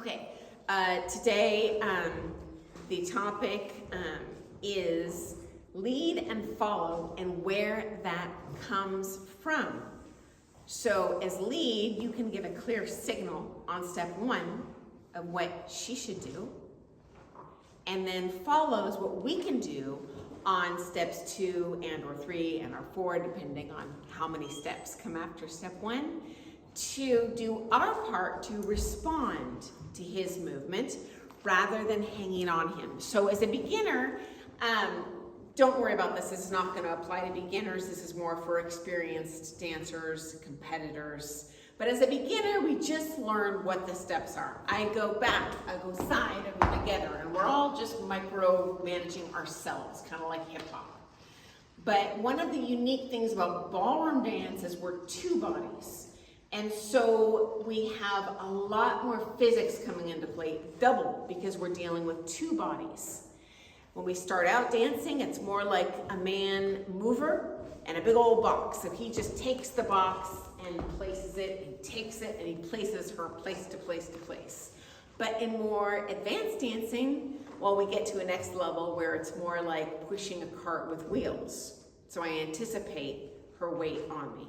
Okay, today the topic is lead and follow and where that comes from. So as lead, you can give a clear signal on step one of what she should do. And then follow is what we can do on steps 2 and or 3 and or 4, depending on how many steps come after step 1, to do our part to respond to his movement rather than hanging on him. So as a beginner, don't worry about this. This is not going to apply to beginners. This is more for experienced dancers, competitors. But as a beginner, we just learn what the steps are. I go back, I go side, I go together, and we're all just micro-managing ourselves, kind of like hip-hop. But one of the unique things about ballroom dance is we're two bodies. And so we have a lot more physics coming into play, double, because we're dealing with two bodies. When we start out dancing, it's more like a man mover and a big old box. So he just takes the box and places it, and takes it, and he places her place to place to place. But in more advanced dancing, well, we get to a next level where it's more like pushing a cart with wheels. So I anticipate her weight on me.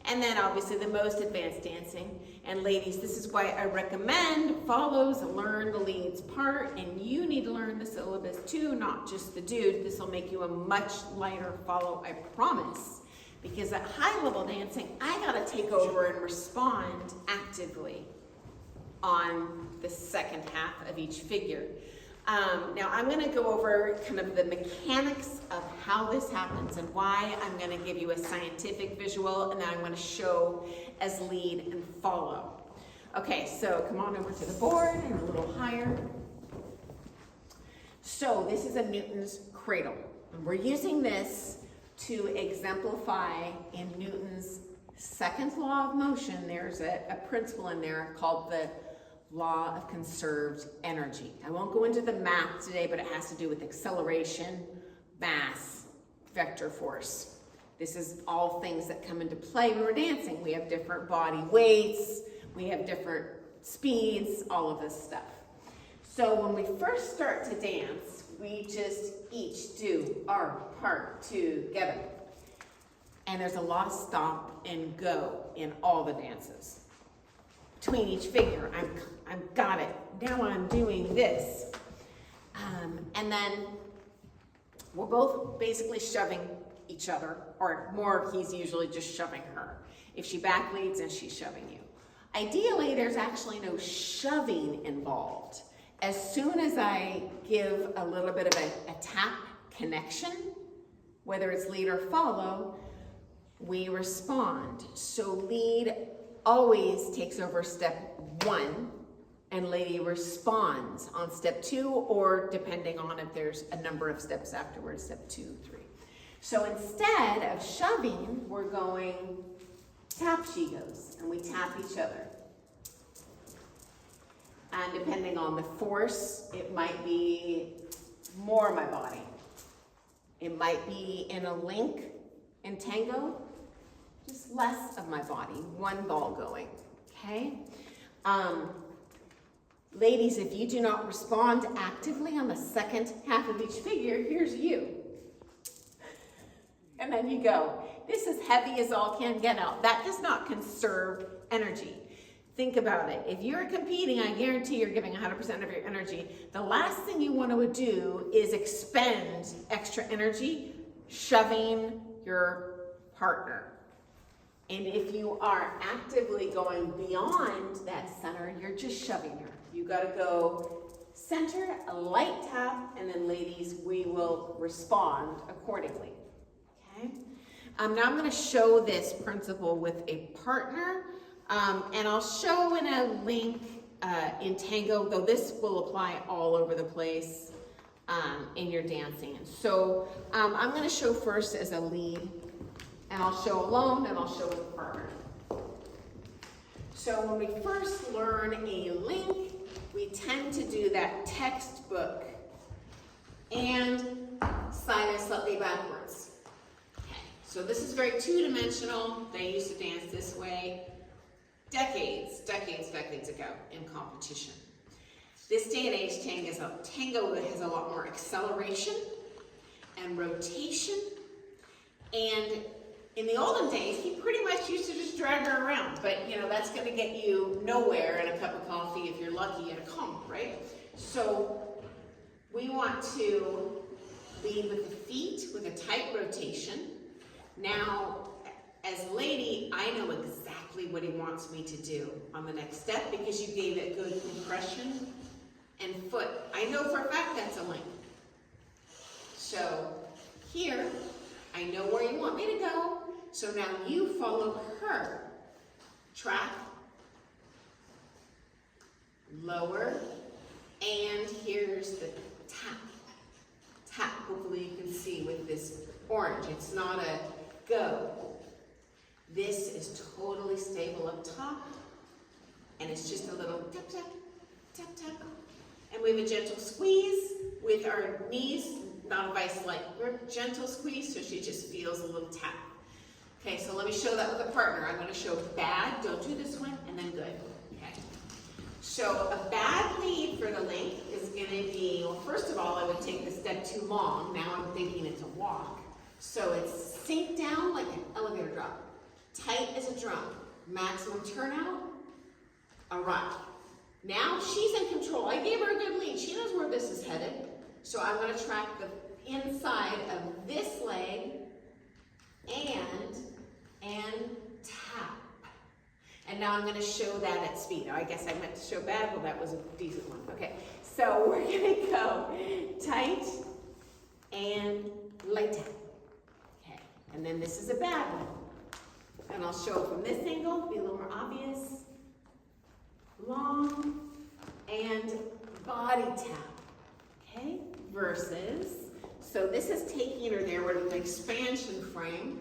And then obviously the most advanced dancing. And ladies, this is why I recommend follows and learn the lead's part. And you need to learn the syllabus too, not just the dude. This will make you a much lighter follow, I promise. Because at high level dancing, I gotta take over and respond actively on the second half of each figure. Now I'm gonna go over kind of the mechanics of how this happens and why I'm gonna give you a scientific visual, and then I'm gonna show as lead and follow. Okay, so come on over to the board and a little higher. So this is a Newton's cradle. And we're using this to exemplify in Newton's second law of motion. There's a principle in there called the law of conserved energy. I won't go into the math today, but it has to do with acceleration, mass, vector force. This is all things that come into play when we're dancing. We have different body weights, we have different speeds, all of this stuff. So when we first start to dance, we just each do our part together. And there's a lot of stop and go in all the dances. Between each figure, I've got it. Now I'm doing this. And then we're both basically shoving each other, or more, he's usually just shoving her. If she back leads, then she's shoving you. Ideally, there's actually no shoving involved. As soon as I give a little bit of a tap connection, whether it's lead or follow, we respond. So lead always takes over step 1, and lady responds on step 2, or depending on if there's a number of steps afterwards, step 2, 3. So instead of shoving, we're going tap, she goes, and we tap each other. And depending on the force, it might be more of my body. It might be in a link in tango, just less of my body, one ball going, okay? Ladies, if you do not respond actively on the second half of each figure, here's you. And then you go. This is heavy as all can get out. That does not conserve energy. Think about it. If you're competing, I guarantee you're giving 100% of your energy. The last thing you want to do is expend extra energy shoving your partner. And if you are actively going beyond that center, you're just shoving her. You got to go center, a light tap, and then ladies, we will respond accordingly. Okay? Now I'm going to show this principle with a partner, and I'll show in a link in tango, though this will apply all over the place in your dancing. So I'm going to show first as a lead, and I'll show alone, and I'll show with a partner. So when we first learn a link, we tend to do that textbook and side and slightly backwards. Okay. So this is very two-dimensional. They used to dance this way decades ago in competition. This day and age, tango has a lot more acceleration and rotation. And in the olden days, he pretty much used to just drag her around. But, you know, that's going to get you nowhere in a cup of coffee if you're lucky at a comb, right? So we want to lead with the feet with a tight rotation. Now, as a lady, I know exactly what he wants me to do on the next step because you gave it good compression and foot. I know for a fact that's a link. So here, I know where you want me to go. So now you follow her. Track, lower, and here's the tap. Tap, hopefully you can see with this orange. It's not a go. This is totally stable up top, and it's just a little tap, tap, tap, tap. And we have a gentle squeeze with our knees, not a vice-like grip, gentle squeeze, so she just feels a little tap. Okay, so let me show that with a partner. I'm going to show bad, don't do this one, and then good. Okay. So a bad lead for the link is going to be, well, first of all, I would take the step too long. Now I'm thinking it's a walk. So it's sink down like an elevator drop. Tight as a drum. Maximum turnout. All right. Now she's in control. I gave her a good lead. She knows where this is headed. So I'm going to track the inside of this leg and tap. And now I'm going to show that at speed. I guess I meant to show bad. Well, that was a decent one. Okay. So we're going to go tight and light tap. Okay. And then this is a bad one. And I'll show it from this angle, be a little more obvious. Long and body tap, okay? Versus, so this is taking her there with an expansion frame,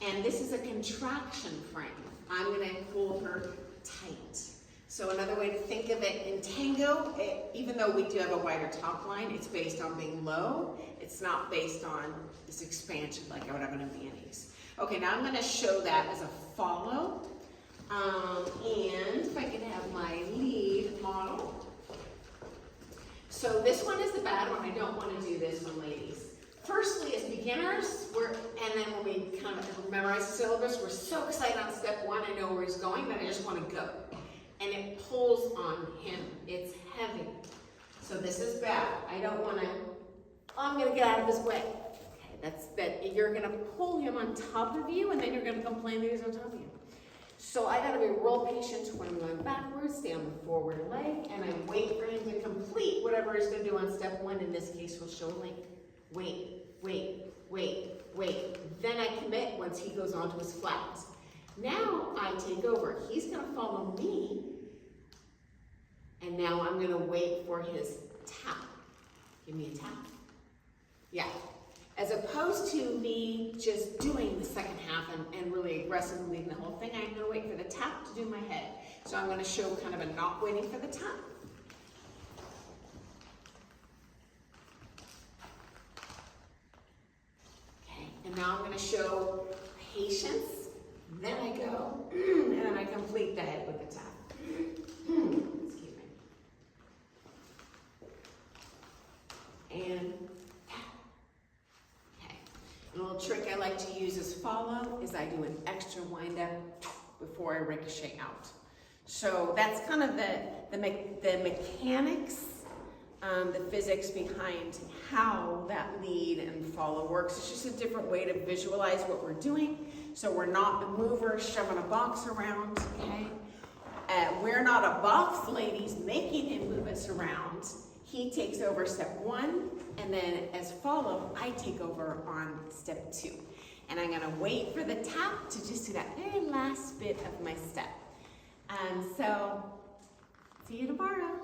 and this is a contraction frame. I'm gonna pull her tight. So another way to think of it in tango, even though we do have a wider top line, it's based on being low. It's not based on this expansion like I would have in a Viennese. Okay, now I'm going to show that as a follow. And if I can have my lead model. So this one is the bad one. I don't want to do this one, ladies. Firstly, as beginners, and then when we kind of memorize the syllabus, we're so excited on step one, I know where he's going, that I just want to go. And it pulls on him. It's heavy. So this is bad. I don't want to, I'm going to get out of his way. That you're going to pull him on top of you, and then you're going to complain that he's on top of you. So I got to be real patient when I'm going backwards, stay on the forward leg, and I wait for him to complete whatever he's going to do on step one. In this case, we'll show a link. Wait, wait, wait, wait. Then I commit once he goes on to his flat. Now I take over. He's going to follow me, and now I'm going to wait for his tap. Give me a tap. Yeah. As opposed to me just doing the second half and really aggressively leading the whole thing, I'm going to wait for the tap to do my head. So I'm going to show kind of a not waiting for the tap. Okay, and now I'm going to show patience. Then I go, and then I complete the head with the tap. Excuse me. And a little trick I like to use as follow is I do an extra wind up before I ricochet out. So that's kind of the mechanics, the physics behind how that lead and follow works. It's just a different way to visualize what we're doing. So we're not the mover shoving a box around, okay? We're not a box ladies making him move us around. He takes over step one, and then as follow, I take over on step two. And I'm gonna wait for the tap to just do that very last bit of my step. So, see you tomorrow.